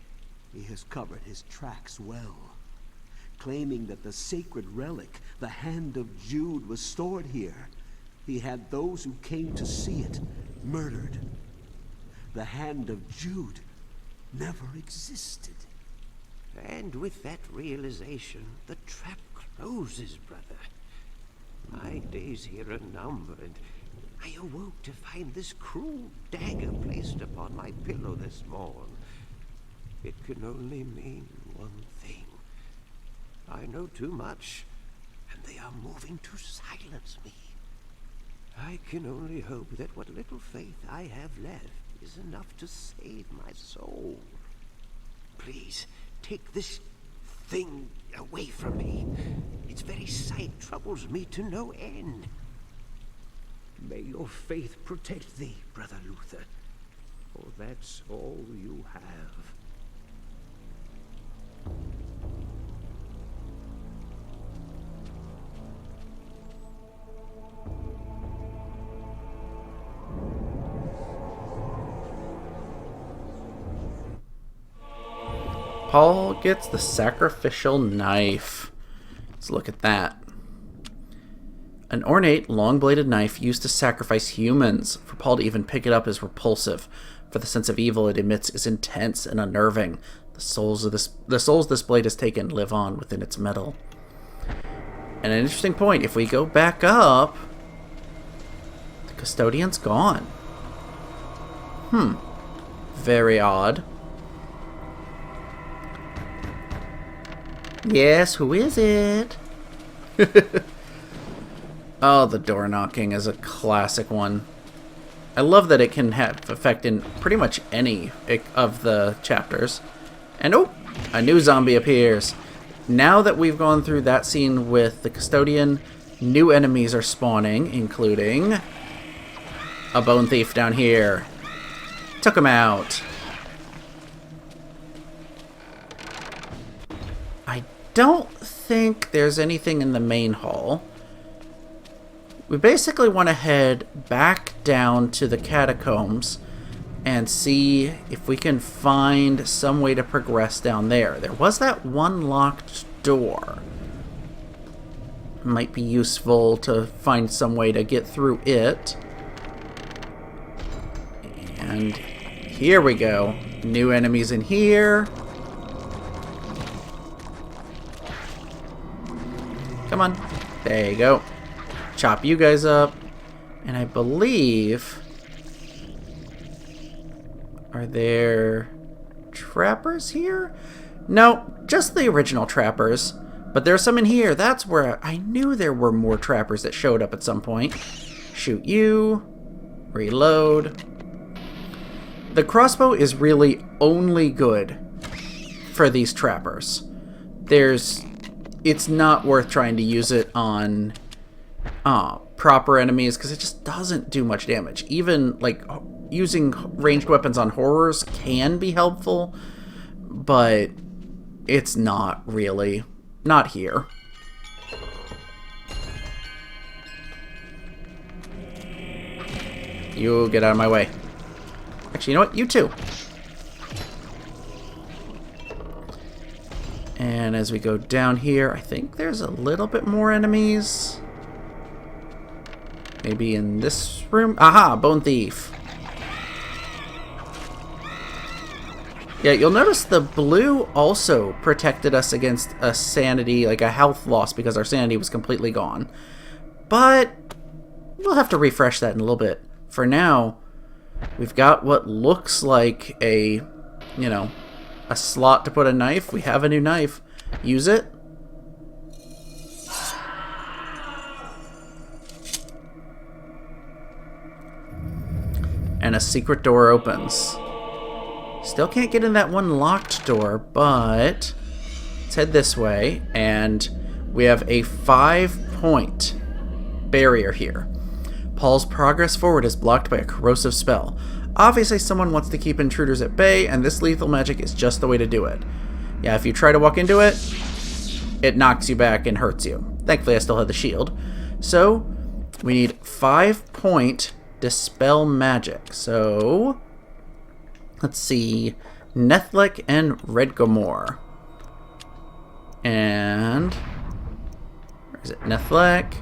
He has covered his tracks well, claiming that the sacred relic, the Hand of Jude, was stored here. He had those who came to see it murdered. The Hand of Jude never existed. And with that realization, the trap closes, brother. My days here are numbered. I awoke to find this cruel dagger placed upon my pillow this morn. It can only mean one thing. I know too much, and they are moving to silence me. I can only hope that what little faith I have left is enough to save my soul. Please, take this thing away from me. Its very sight troubles me to no end. May your faith protect thee, Brother Luther, for that's all you have. Paul gets the Sacrificial Knife. Let's look at that. An ornate, long-bladed knife used to sacrifice humans. For Paul to even pick it up is repulsive, for the sense of evil it emits is intense and unnerving. The souls this blade has taken live on within its metal. And an interesting point, if we go back up, the custodian's gone. Very odd. Yes, who is it? Oh, the door knocking is a classic one. I love that it can have effect in pretty much any of the chapters. And oh, a new zombie appears. Now that we've gone through that scene with the custodian, new enemies are spawning, including a bone thief down here. Took him out. I don't think there's anything in the main hall. We basically want to head back down to the catacombs and see if we can find some way to progress down there. There was that one locked door. Might be useful to find some way to get through it. And here we go. New enemies in here. Come on. There you go. Chop you guys up. And I believe... Are there trappers here? No, just the original trappers. But there's some in here. That's where I knew there were more trappers that showed up at some point. Shoot you. Reload. The crossbow is really only good for these trappers. It's not worth trying to use it on proper enemies because it just doesn't do much damage. Even like using ranged weapons on horrors can be helpful, but it's not really. Not here. You get out of my way. Actually, you know what? You too. And as we go down here, I think there's a little bit more enemies. Maybe in this room? Aha! Bone Thief. Yeah, you'll notice the blue also protected us against a sanity, like a health loss, because our sanity was completely gone. But we'll have to refresh that in a little bit. For now, we've got what looks like a slot to put a knife. We have a new knife. Use it. And a secret door opens. Still can't get in that one locked door, but let's head this way. And we have a 5-point barrier here. Paul's progress forward is blocked by a corrosive spell. Obviously, someone wants to keep intruders at bay, and this lethal magic is just the way to do it. Yeah, if you try to walk into it, it knocks you back and hurts you. Thankfully, I still have the shield. So, we need 5-point Dispel Magic. So, let's see. Nethlek and Redgamore. And where is it? Nethlek,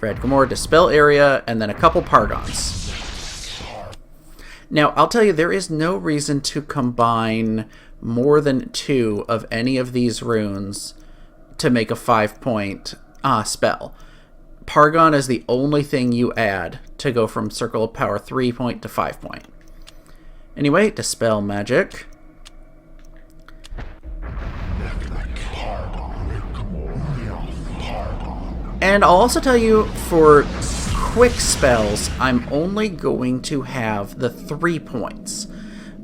Redgamore, Dispel Area, and then a couple Pargons. Now, I'll tell you, there is no reason to combine more than 2 of any of these runes to make a 5-point spell. Pargon is the only thing you add to go from Circle of Power 3-point to 5-point. Anyway, Dispel Magic. And I'll also tell you, for quick spells, I'm only going to have the 3 points.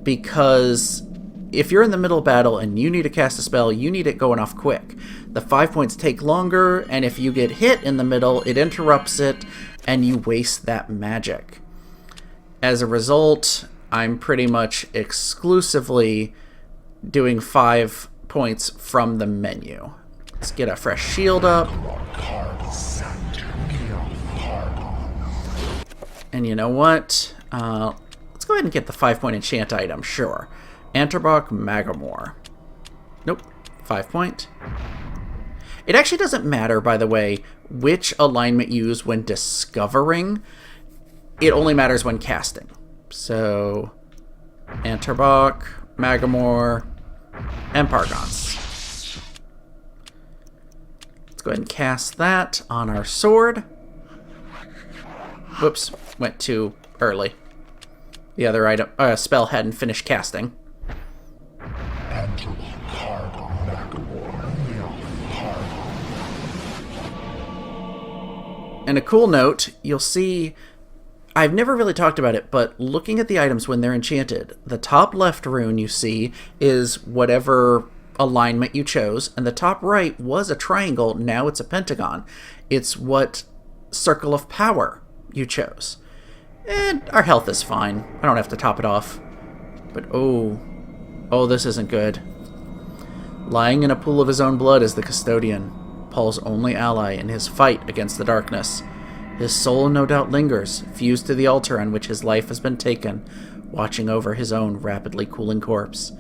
Because if you're in the middle of battle and you need to cast a spell, you need it going off quick. The 5 points take longer, and if you get hit in the middle, it interrupts it, and you waste that magic. As a result, I'm pretty much exclusively doing 5 points from the menu. Let's get a fresh shield up. And you know what? Let's go ahead and get the 5-point enchant item, sure. Anterbach Magamore. Nope. 5-point. It actually doesn't matter, by the way, which alignment you use when discovering. It only matters when casting. So, Anterbach, Magamore, and Pargons. Let's go ahead and cast that on our sword. Whoops, went too early. The other item, spell hadn't finished casting. And a cool note, you'll see, I've never really talked about it, but looking at the items when they're enchanted, the top left rune you see is whatever alignment you chose, and the top right was a triangle, now it's a pentagon. It's what Circle of Power you chose. And our health is fine. I don't have to top it off. But oh, this isn't good. Lying in a pool of his own blood is the Custodian, Paul's only ally in his fight against the darkness. His soul no doubt lingers, fused to the altar on which his life has been taken, watching over his own rapidly cooling corpse.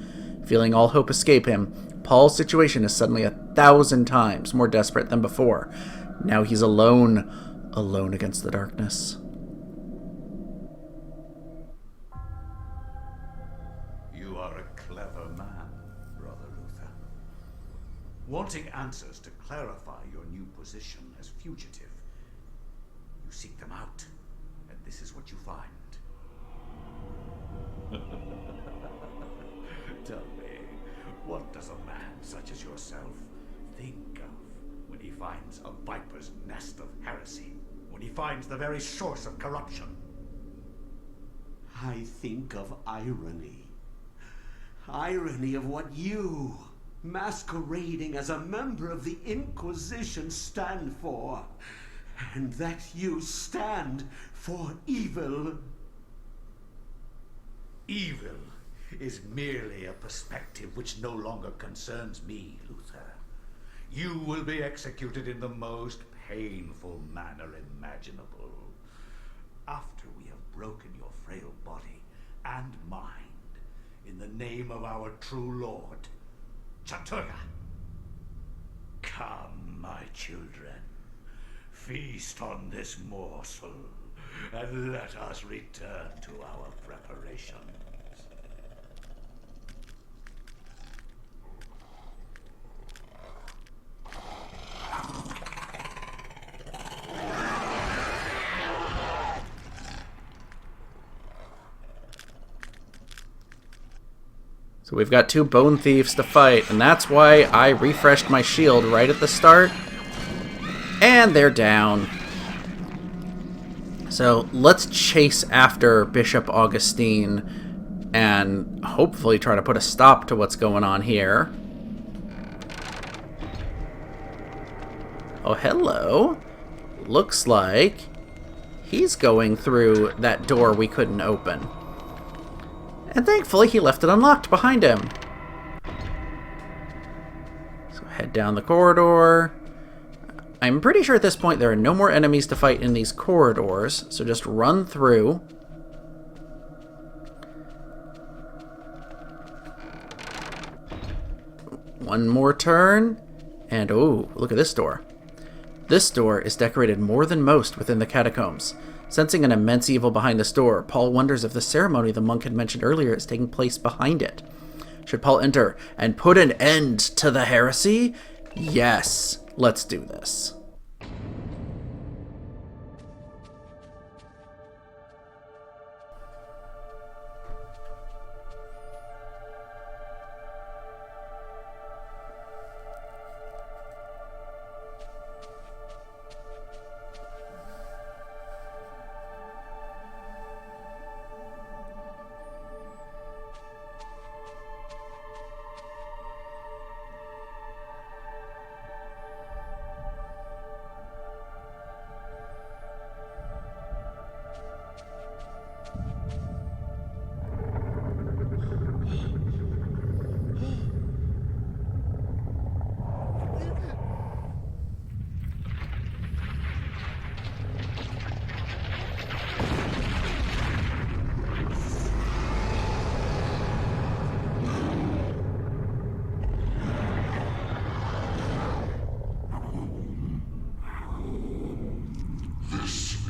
Feeling all hope escape him, Paul's situation is suddenly 1,000 times more desperate than before. Now he's alone against the darkness. You are a clever man, Brother Luther. Wanting answers to clarify your new position as fugitive, you seek them out, and this is what you find. Tell me, what does a man such as yourself think of when he finds a viper's nest of heresy? When he finds the very source of corruption? I think of irony. Irony of what you, masquerading as a member of the Inquisition, stand for. And that you stand for evil. Evil is merely a perspective which no longer concerns me, Luther. You will be executed in the most painful manner imaginable. After we have broken your frail body and mind in the name of our true Lord, Chattur'gha. Come, my children, feast on this morsel, and let us return to our preparations. So we've got 2 bone thieves to fight, and that's why I refreshed my shield right at the start. And they're down. So let's chase after Bishop Augustine and hopefully try to put a stop to what's going on here. Oh, hello. Looks like he's going through that door we couldn't open. And thankfully, he left it unlocked behind him. So head down the corridor. I'm pretty sure at this point there are no more enemies to fight in these corridors, so just run through. One more turn, and oh, look at this door. This door is decorated more than most within the catacombs. Sensing an immense evil behind this door, Paul wonders if the ceremony the monk had mentioned earlier is taking place behind it. Should Paul enter and put an end to the heresy? Yes, let's do this.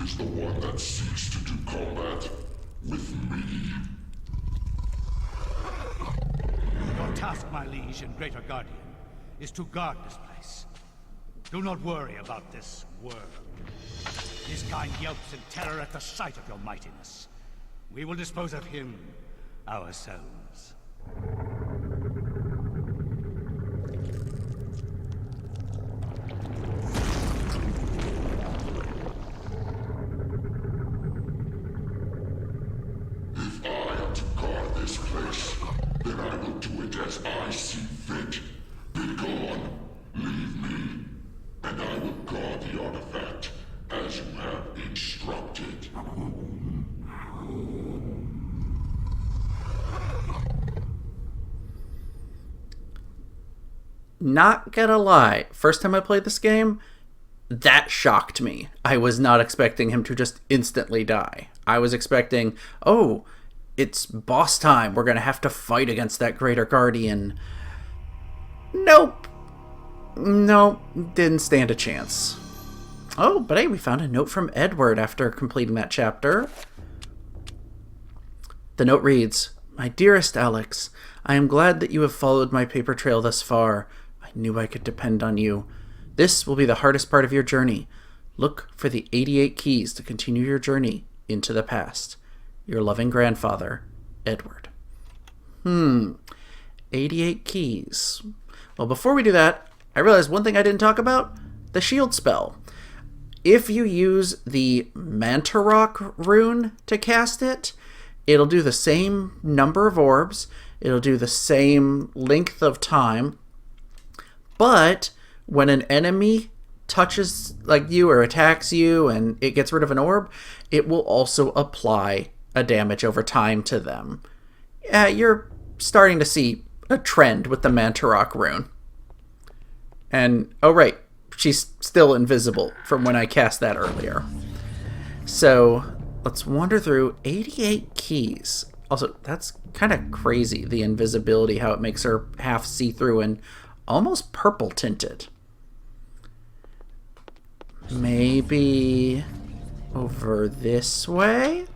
is the one that seeks to do combat with me. Your task, my liege and greater guardian, is to guard this place. Do not worry about this world. His kind yelps in terror at the sight of your mightiness. We will dispose of him ourselves. If I am to guard this place, then I will do it as I see fit. Be gone, leave me, and I will guard the artifact as you have instructed. Not gonna lie, first time I played this game, that shocked me. I was not expecting him to just instantly die. I was expecting, oh, it's boss time. We're gonna have to fight against that Greater Guardian. Nope. Nope, didn't stand a chance. Oh, but hey, we found a note from Edward after completing that chapter. The note reads, "My dearest Alex, I am glad that you have followed my paper trail thus far. I knew I could depend on you. This will be the hardest part of your journey. Look for the 88 keys to continue your journey into the past. Your loving grandfather, Edward." 88 keys. Well, before we do that, I realized one thing I didn't talk about, the shield spell. If you use the Manta rune to cast it, it'll do the same number of orbs, it'll do the same length of time, but when an enemy touches like you or attacks you and it gets rid of an orb, it will also apply a damage over time to them. Yeah, you're starting to see a trend with the Manta rune. And, oh right, she's still invisible from when I cast that earlier. So, let's wander through 88 keys. Also, that's kind of crazy, the invisibility, how it makes her half see-through and almost purple tinted. Maybe over this way?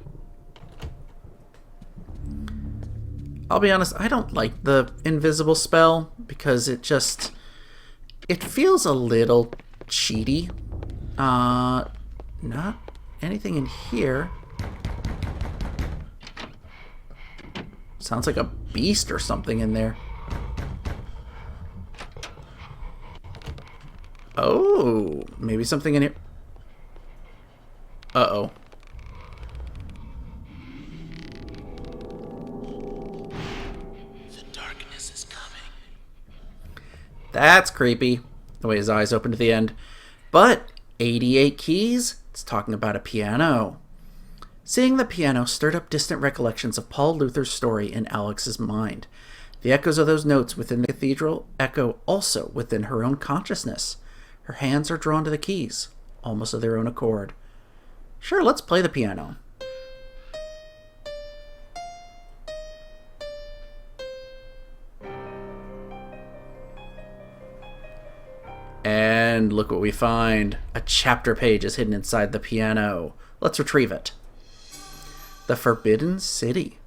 I'll be honest, I don't like the invisible spell because it feels a little cheaty. Not anything in here. Sounds like a beast or something in there. Oh, maybe something in here. Uh-oh. The darkness is coming. That's creepy. The way his eyes open to the end. But 88 keys? It's talking about a piano. Seeing the piano stirred up distant recollections of Paul Luther's story in Alex's mind. The echoes of those notes within the cathedral echo also within her own consciousness. Her hands are drawn to the keys, almost of their own accord. Sure, let's play the piano. And look what we find. A chapter page is hidden inside the piano. Let's retrieve it. The Forbidden City.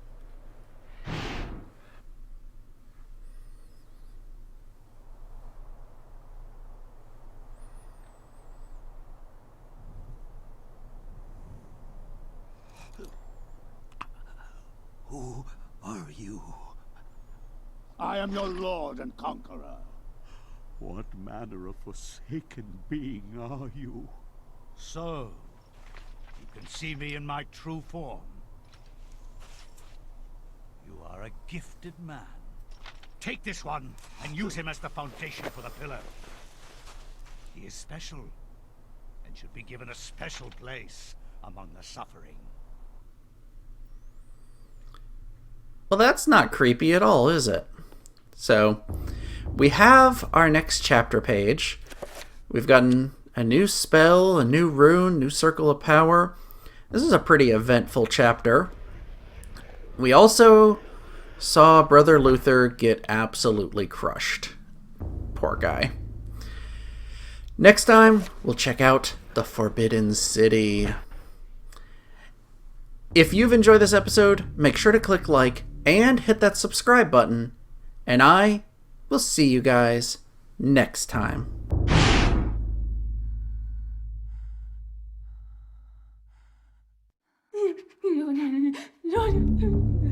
Who are you? I am your lord and conqueror. What manner of forsaken being are you? So, you can see me in my true form. You are a gifted man. Take this one and use him as the foundation for the pillar. He is special and should be given a special place among the suffering. Well, that's not creepy at all, is it? So, we have our next chapter page. We've gotten a new spell, a new rune, new circle of power. This is a pretty eventful chapter. We also saw Brother Luther get absolutely crushed. Poor guy. Next time, we'll check out the Forbidden City. If you've enjoyed this episode, make sure to click like and hit that subscribe button. And I will see you guys next time. No.